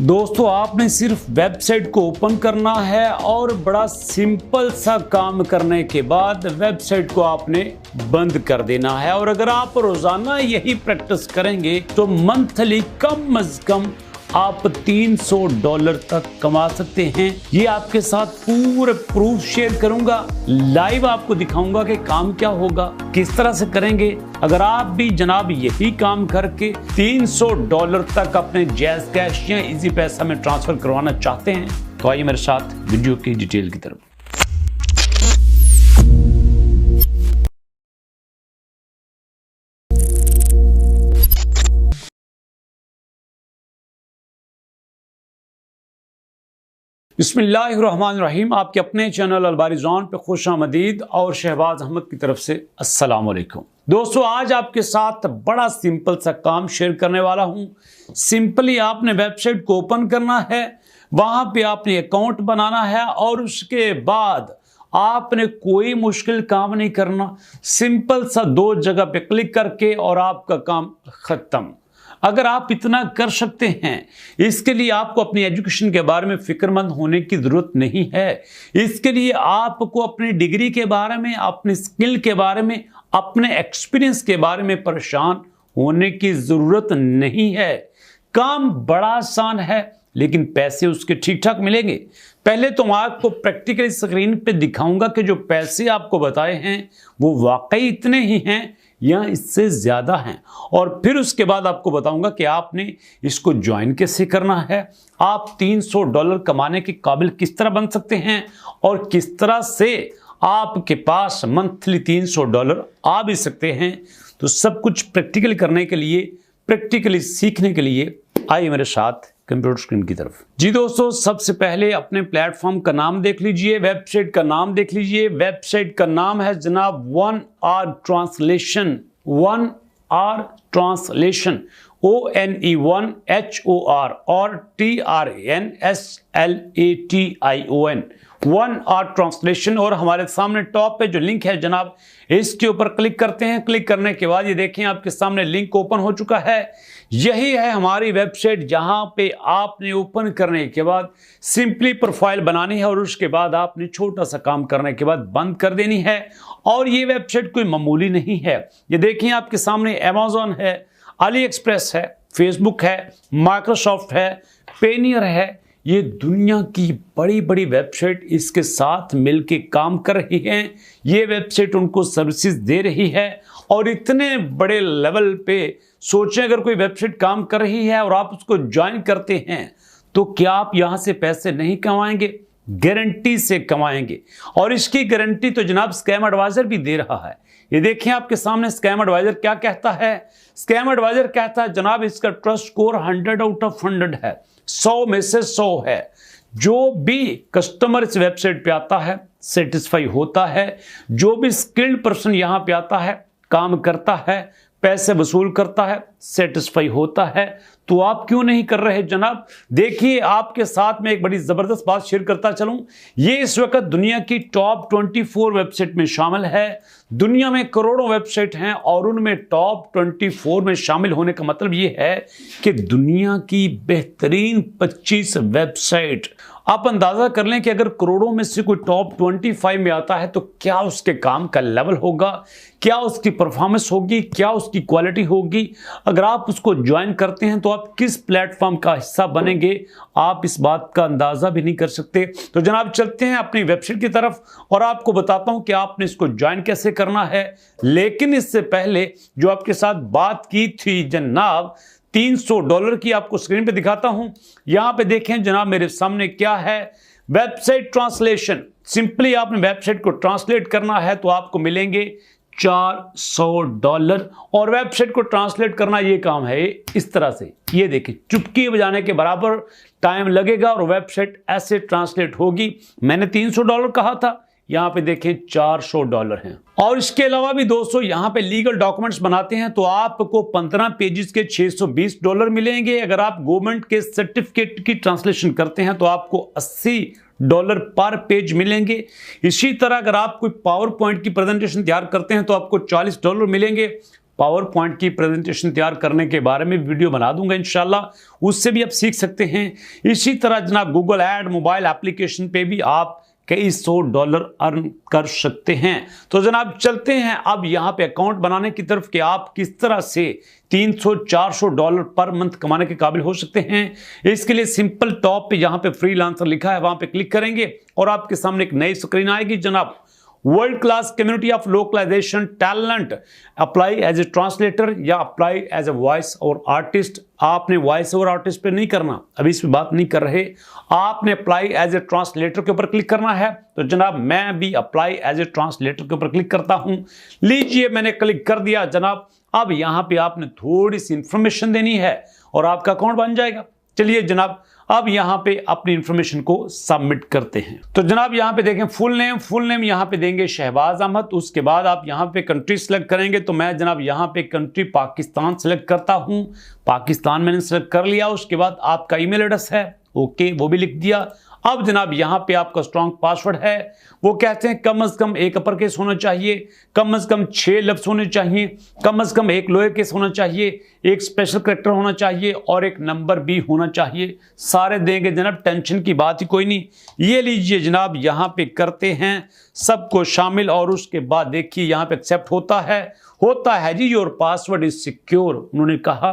दोस्तों आपने सिर्फ वेबसाइट को ओपन करना है और बड़ा सिंपल सा काम करने के बाद वेबसाइट को आपने बंद कर देना है। और अगर आप रोजाना यही प्रैक्टिस करेंगे तो मंथली कम से कम आप $300 तक कमा सकते हैं। ये आपके साथ पूरे प्रूफ शेयर करूंगा, लाइव आपको दिखाऊंगा कि काम क्या होगा, किस तरह से करेंगे। अगर आप भी जनाब यही काम करके $300 तक अपने जैज़ कैश या इजी पैसा में ट्रांसफर करवाना चाहते हैं तो आइए मेरे साथ वीडियो की डिटेल की तरफ। बिस्मिल्लाहिर्रहमानिर्रहीम। आपके अपने चैनल अलबारिज़ान पे खुश आमदीद और शहबाज अहमद की तरफ से अस्सलाम वालेकुम। दोस्तों आज आपके साथ बड़ा सिंपल सा काम शेयर करने वाला हूं। सिंपली आपने वेबसाइट को ओपन करना है, वहां पे आपने अकाउंट बनाना है और उसके बाद आपने कोई मुश्किल काम नहीं करना। सिंपल सा 2 जगह पे क्लिक करके और आपका काम खत्म। अगर आप इतना कर सकते हैं, इसके लिए आपको अपनी एजुकेशन के बारे में फिक्रमंद होने की जरूरत नहीं है। इसके लिए आपको अपनी डिग्री के बारे में, अपनी स्किल के बारे में, अपने एक्सपीरियंस के बारे में परेशान होने की जरूरत नहीं है। काम बड़ा आसान है लेकिन पैसे उसके ठीक ठाक मिलेंगे। पहले तो मैं आपको प्रैक्टिकली स्क्रीन पे दिखाऊंगा कि जो पैसे आपको बताए हैं वो वाकई इतने ही हैं या इससे ज्यादा हैं, और फिर उसके बाद आपको बताऊंगा कि आपने इसको ज्वाइन कैसे करना है, आप $300 कमाने के काबिल किस तरह बन सकते हैं और किस तरह से आपके पास मंथली $300 आ भी सकते हैं। तो सब कुछ प्रैक्टिकली करने के लिए, प्रैक्टिकली सीखने के लिए आइए मेरे साथ कंप्यूटर स्क्रीन की तरफ। जी दोस्तों, सबसे पहले अपने प्लेटफॉर्म का नाम देख लीजिए, वेबसाइट का नाम देख लीजिए। वेबसाइट का नाम है जनाब 1R translation. 1R translation, ONE1HOR और TRANSLATION, 1R ट्रांसलेशन। और हमारे सामने टॉप पे जो लिंक है जनाब, इसके ऊपर क्लिक करते हैं। क्लिक करने के बाद ये देखें आपके सामने लिंक ओपन हो चुका है। यही है हमारी वेबसाइट, जहां पे आपने ओपन करने के बाद सिंपली प्रोफाइल बनानी है और उसके बाद आपने छोटा सा काम करने के बाद बंद कर देनी है। और ये वेबसाइट कोई मामूली नहीं है। ये देखिए आपके सामने अमेज़न है, अली एक्सप्रेस है, फेसबुक है, माइक्रोसॉफ्ट है, पेनियर है। ये दुनिया की बड़ी बड़ी वेबसाइट इसके साथ मिलके काम कर रही हैं। ये वेबसाइट उनको सर्विसेज दे रही है और इतने बड़े लेवल पे सोचें, अगर कोई वेबसाइट काम कर रही है और आप उसको ज्वाइन करते हैं तो क्या आप यहां से पैसे नहीं कमाएंगे? गारंटी से कमाएंगे। और इसकी गारंटी तो जनाब स्कैम एडवाइजर भी दे रहा है। ये देखिए आपके सामने स्कैम एडवाइजर क्या कहता है। स्कैम एडवाइजर कहता है जनाब इसका ट्रस्ट स्कोर 100/100 है, 100 में से 100 है। जो भी कस्टमर इस वेबसाइट पे आता है सेटिस्फाई होता है। जो भी स्किल्ड पर्सन यहां पे आता है, काम करता है, पैसे वसूल करता है, सेटिस्फाई होता है। तो आप क्यों नहीं कर रहे जनाब? देखिए आपके साथ में एक बड़ी जबरदस्त बात शेयर करता चलूं। ये इस वक्त दुनिया की टॉप 24 वेबसाइट में शामिल है। दुनिया में करोड़ों वेबसाइट हैं और उनमें टॉप 24 में शामिल होने का मतलब ये है कि दुनिया की बेहतरीन 25 वेबसाइट। आप अंदाजा कर लें कि अगर करोड़ों में से कोई टॉप 25 में आता है तो क्या उसके काम का लेवल होगा, क्या उसकी परफॉर्मेंस होगी, क्या उसकी क्वालिटी होगी। अगर आप उसको ज्वाइन करते हैं तो आप किस प्लेटफॉर्म का हिस्सा बनेंगे, आप इस बात का अंदाजा भी नहीं कर सकते। तो जनाब चलते हैं अपनी वेबसाइट की तरफ और आपको बताता हूं कि आपने इसको ज्वाइन कैसे करना है। लेकिन इससे पहले जो आपके साथ बात की थी जनाब $300 की, आपको स्क्रीन पे दिखाता हूं। यहां पे देखें जनाब मेरे सामने क्या है, वेबसाइट ट्रांसलेशन। सिंपली आपने वेबसाइट को ट्रांसलेट करना है तो आपको मिलेंगे $400। और वेबसाइट को ट्रांसलेट करना ये काम है इस तरह से, ये देखिए चुटकी बजाने के बराबर टाइम लगेगा और वेबसाइट ऐसे ट्रांसलेट होगी। मैंने $300 कहा था, यहां पे देखें $400 हैं। और इसके अलावा भी दोस्तों यहां पे लीगल डॉक्यूमेंट्स बनाते हैं तो आपको 15 पेजेस के $620 मिलेंगे। अगर आप गवर्नमेंट के सर्टिफिकेट की ट्रांसलेशन करते हैं तो आपको $80 पर पेज मिलेंगे। इसी तरह अगर आप कोई पावर पॉइंट की प्रेजेंटेशन तैयार करते हैं तो आपको $40 मिलेंगे। पावर पॉइंट की प्रेजेंटेशन तैयार करने के बारे में वीडियो बना दूंगा इंशाल्लाह, उससे भी आप सीख सकते हैं। इसी तरह जनाब गूगल ऐड मोबाइल एप्लीकेशन पे भी आप कई $100 अर्न कर सकते हैं। तो जनाब चलते हैं अब यहाँ पे अकाउंट बनाने की तरफ कि आप किस तरह से $300-400 पर मंथ कमाने के काबिल हो सकते हैं। इसके लिए सिंपल टॉप पे यहाँ पे फ्रीलांसर लिखा है, वहां पे क्लिक करेंगे और आपके सामने एक नई स्क्रीन आएगी। जनाब world class community of localization talent, apply as a translator या apply as a voice over artist. आपने वॉइस और आर्टिस्ट पे नहीं करना, अभी इस पे बात नहीं कर रहे, आपने अप्लाई एज ए ट्रांसलेटर के ऊपर क्लिक करना है। तो जनाब मैं भी अप्लाई एज ए ट्रांसलेटर के ऊपर क्लिक करता हूं। लीजिए मैंने क्लिक कर दिया जनाब। अब यहां पे आपने थोड़ी सी इंफॉर्मेशन देनी है और आपका अकाउंट बन जाएगा। चलिए जनाब अब यहां पे अपनी इंफॉर्मेशन को सबमिट करते हैं। तो जनाब यहां पे देखें फुल नेम यहां पे देंगे शहबाज अहमद। उसके बाद आप यहां पे कंट्री सेलेक्ट करेंगे। तो मैं जनाब यहां पे कंट्री पाकिस्तान सेलेक्ट करता हूं। पाकिस्तान मैंने सेलेक्ट कर लिया। उसके बाद आपका ईमेल एड्रेस है, ओके वो भी लिख दिया। अब जनाब यहां पे आपका स्ट्रॉन्ग पासवर्ड है, वो कहते हैं कम से कम एक अपर केस होना चाहिए, कम से कम 6 लफ्ज होने चाहिए, कम से कम एक लोअर केस होना चाहिए, एक स्पेशल कैरेक्टर होना चाहिए और एक नंबर भी होना चाहिए। सारे देंगे जनाब, टेंशन की बात ही कोई नहीं। ये लीजिए जनाब यहां पे करते हैं सबको शामिल और उसके बाद देखिए यहां पे एक्सेप्ट होता है जी। योर पासवर्ड इज सिक्योर, उन्होंने कहा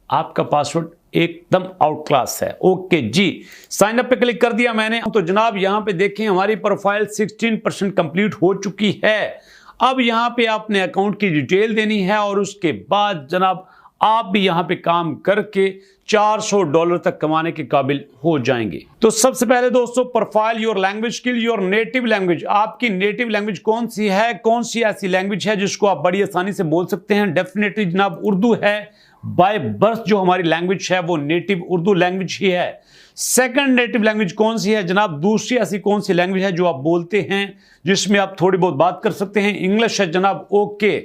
आपका पासवर्ड एकदम आउट क्लास है। ओके जी, साइन अप पे क्लिक कर दिया मैंने। तो जनाब यहां पे देखें हमारी प्रोफाइल 16% कंप्लीट हो चुकी है। अब यहां पे आपने अकाउंट की डिटेल देनी है और उसके बाद जनाब आप भी यहां पे काम करके $400 तक कमाने के काबिल हो जाएंगे। तो सबसे पहले दोस्तों profile your language skill, your native language. आपकी नेटिव लैंग्वेज कौन सी है, कौन सी ऐसी लैंग्वेज है जिसको आप बड़ी आसानी से बोल सकते हैं। डेफिनेटली जनाब उर्दू है। बाय बर्थ जो हमारी लैंग्वेज है वो नेटिव उर्दू लैंग्वेज ही है। सेकंड नेटिव लैंग्वेज कौन सी है जनाब, दूसरी ऐसी कौन सी लैंग्वेज है जो आप बोलते हैं जिसमें आप थोड़ी बहुत बात कर सकते हैं, इंग्लिश है जनाब। ओके,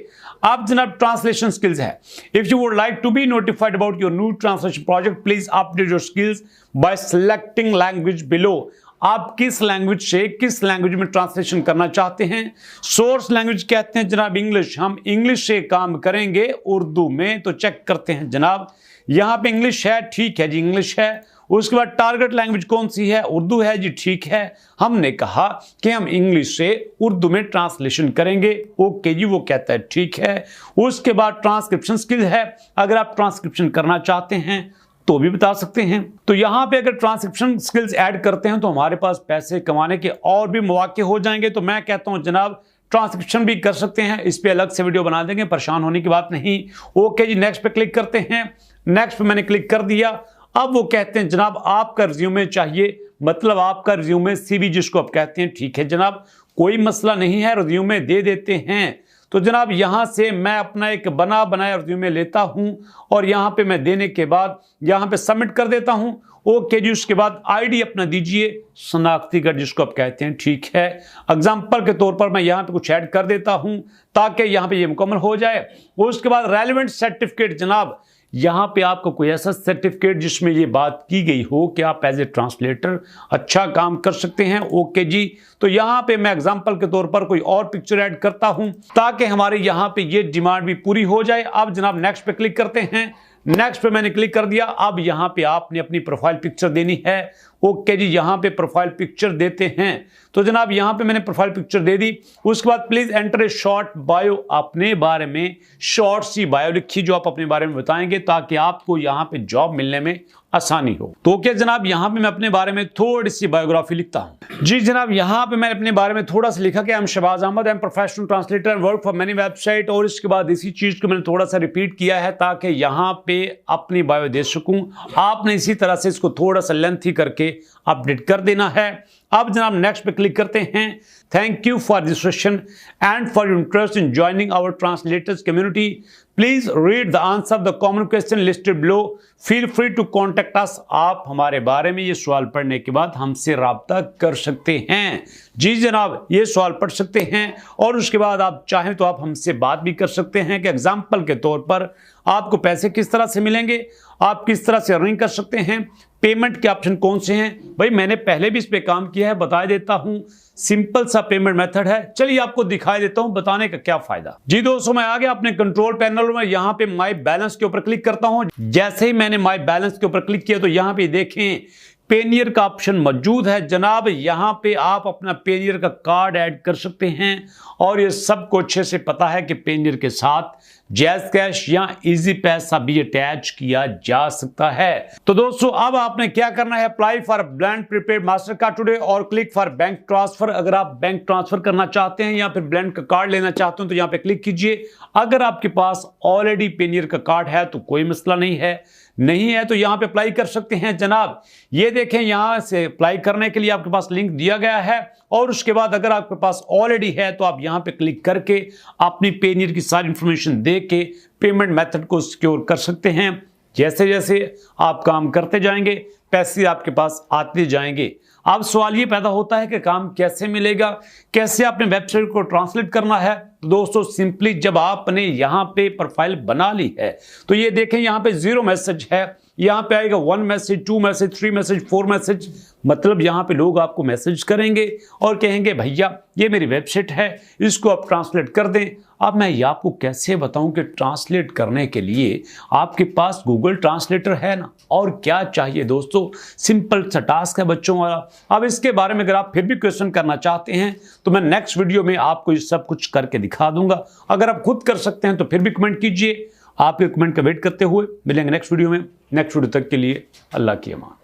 अब जनाब ट्रांसलेशन स्किल्स है। If you would like to be notified about your new translation project please update your skills by selecting language below. आप किस लैंग्वेज से किस लैंग्वेज में ट्रांसलेशन करना चाहते हैं। सोर्स लैंग्वेज कहते हैं जनाब इंग्लिश, हम इंग्लिश से काम करेंगे उर्दू में। तो चेक करते हैं जनाब, यहां पे इंग्लिश है, ठीक है जी इंग्लिश है। उसके बाद टारगेट लैंग्वेज कौन सी है, उर्दू है जी, ठीक है। हमने कहा कि हम इंग्लिश से उर्दू में ट्रांसलेशन करेंगे। ओके जी, वो कहता है ठीक है। उसके बाद ट्रांसक्रिप्शन स्किल है, अगर आप ट्रांसक्रिप्शन करना चाहते हैं तो भी बता सकते हैं। तो यहां पे अगर ट्रांसक्रिप्शन स्किल्स ऐड करते हैं तो हमारे पास पैसे कमाने के और भी मौके हो जाएंगे। तो मैं कहता हूं जनाब ट्रांसक्रिप्शन भी कर सकते हैं, इस पे अलग से वीडियो बना देंगे, परेशान होने की बात नहीं। ओके जी, नेक्स्ट पे क्लिक करते हैं। नेक्स्ट पे मैंने क्लिक कर दिया। अब वो कहते हैं जनाब आपका रिज्यूमे चाहिए, मतलब आपका रिज्यूमे सीवी जिसको आप कहते हैं। ठीक है जनाब, कोई मसला नहीं है, रिज्यूमे दे देते हैं। तो जनाब यहां से मैं अपना एक बना बनाया रिज्यूमे लेता हूं और यहां पे मैं देने के बाद यहां पे सबमिट कर देता हूं। ओके जी, उसके बाद आईडी अपना दीजिए, शनाख्ती कार्ड जिसको आप कहते हैं। ठीक है, एग्जांपल के तौर पर मैं यहां पे कुछ ऐड कर देता हूं ताकि यहां पे ये मुकम्मल हो जाए। उसके बाद रेलेवेंट सर्टिफिकेट, जनाब यहां पे आपको कोई ऐसा सर्टिफिकेट जिसमें ये बात की गई हो कि आप एज ए ट्रांसलेटर अच्छा काम कर सकते हैं। ओके जी, तो यहां पे मैं एग्जांपल के तौर पर कोई और पिक्चर ऐड करता हूं ताकि हमारे यहां पे ये डिमांड भी पूरी हो जाए। अब जनाब नेक्स्ट पे क्लिक करते हैं। नेक्स्ट पे मैंने क्लिक कर दिया। अब यहां पे आपने अपनी प्रोफाइल पिक्चर देनी है। ओके जी, यहां पे प्रोफाइल पिक्चर देते हैं। तो जनाब यहां पे मैंने प्रोफाइल पिक्चर दे दी। उसके बाद please enter a short bio, अपने बारे में शॉर्ट सी बायो लिखी जो आप अपने बारे में बताएंगे ताकि आपको यहां पे जॉब मिलने में आसानी हो। तो क्या जनाब यहां पे मैं अपने बारे में थोड़ी सी बायोग्राफी लिखता हूं। जी जनाब, यहां पे मैंने अपने बारे में थोड़ा सा लिखा कि I am Shahbaz Ahmed, I am professional translator, work for many website. और इसके बाद इसी चीज को मैंने थोड़ा सा रिपीट किया है ताकि यहां पे अपनी बायो दे सकूं। आपने इसी तरह से इसको थोड़ा सा लेंथी करके अपडेट कर देना है। अब जनाब नेक्स्ट पे क्लिक करते हैं। Thank you for this session and for your interest in joining our translators community. Please read the answer the common question listed below, feel free to contact us. आप हमारे बारे में ये सवाल पढ़ने के बाद हमसे राब्ता कर सकते हैं। जी जनाब, ये सवाल पढ़ सकते हैं और उसके बाद आप चाहें तो आप हमसे बात भी कर सकते हैं कि एग्जाम्पल के तौर पर आपको पैसे किस तरह से मिलेंगे, आप किस तरह से अर्निंग कर सकते हैं, पेमेंट के ऑप्शन कौन से हैं। भाई मैंने पहले भी इस पे काम किया है, बता देता हूं। सिंपल सा पेमेंट मेथड है। चलिए आपको दिखाई देता हूं, बताने का क्या फायदा। जी दोस्तों, मैं आ गया अपने कंट्रोल पैनल में। यहां पे माई बैलेंस के ऊपर क्लिक करता हूं। जैसे ही मैंने माई बैलेंस के ऊपर क्लिक किया तो यहां पे देखें पेनियर का ऑप्शन मौजूद है जनाब। यहां पे आप अपना पेनियर का कार्ड ऐड कर सकते हैं और ये सबको अच्छे से पता है कि पेनियर के साथ जैज़ कैश या इजी पैसा भी अटैच किया जा सकता है। तो दोस्तों अब आपने क्या करना है, apply for blend prepaid master card today और क्लिक फॉर बैंक ट्रांसफर। अगर आप बैंक ट्रांसफर करना चाहते हैं या फिर ब्लेंड का कार्ड लेना चाहते हैं तो यहां पे क्लिक कीजिए। अगर आपके पास ऑलरेडी पेनियर का कार्ड है तो कोई मसला नहीं है तो यहां पे अप्लाई कर सकते हैं जनाब। ये देखें, यहां से अप्लाई करने के लिए आपके पास लिंक दिया गया है और उसके बाद अगर आपके पास ऑलरेडी है तो आप यहां पे क्लिक करके अपनी पेनियर की सारी इंफॉर्मेशन दे के पेमेंट मेथड को सिक्योर कर सकते हैं। जैसे जैसे आप काम करते जाएंगे पैसे आपके पास आते जाएंगे। अब सवाल ये पैदा होता है कि काम कैसे मिलेगा, कैसे आपने वेबसाइट को ट्रांसलेट करना है। तो दोस्तों सिंपली जब आपने यहां पे प्रोफाइल बना ली है तो ये देखें यहां पे 0 मैसेज है, यहां पे आएगा 1 मैसेज, 2 मैसेज, 3 मैसेज, 4 मैसेज। मतलब यहां पे लोग आपको मैसेज करेंगे और कहेंगे भैया ये मेरी वेबसाइट है, इसको आप ट्रांसलेट कर दें। अब मैं ये आपको कैसे बताऊं कि ट्रांसलेट करने के लिए आपके पास गूगल ट्रांसलेटर है ना, और क्या चाहिए दोस्तों, सिंपल सा टास्क है बच्चों वाला। अब इसके बारे में अगर आप फिर भी क्वेश्चन करना चाहते हैं तो मैं नेक्स्ट वीडियो में आपको ये सब कुछ करके दिखा दूंगा। अगर आप खुद कर सकते हैं तो फिर भी कमेंट कीजिए। आपके कमेंट का वेट करते हुए मिलेंगे नेक्स्ट वीडियो में। नेक्स्ट वीडियो तक के लिए अल्लाह की अमान।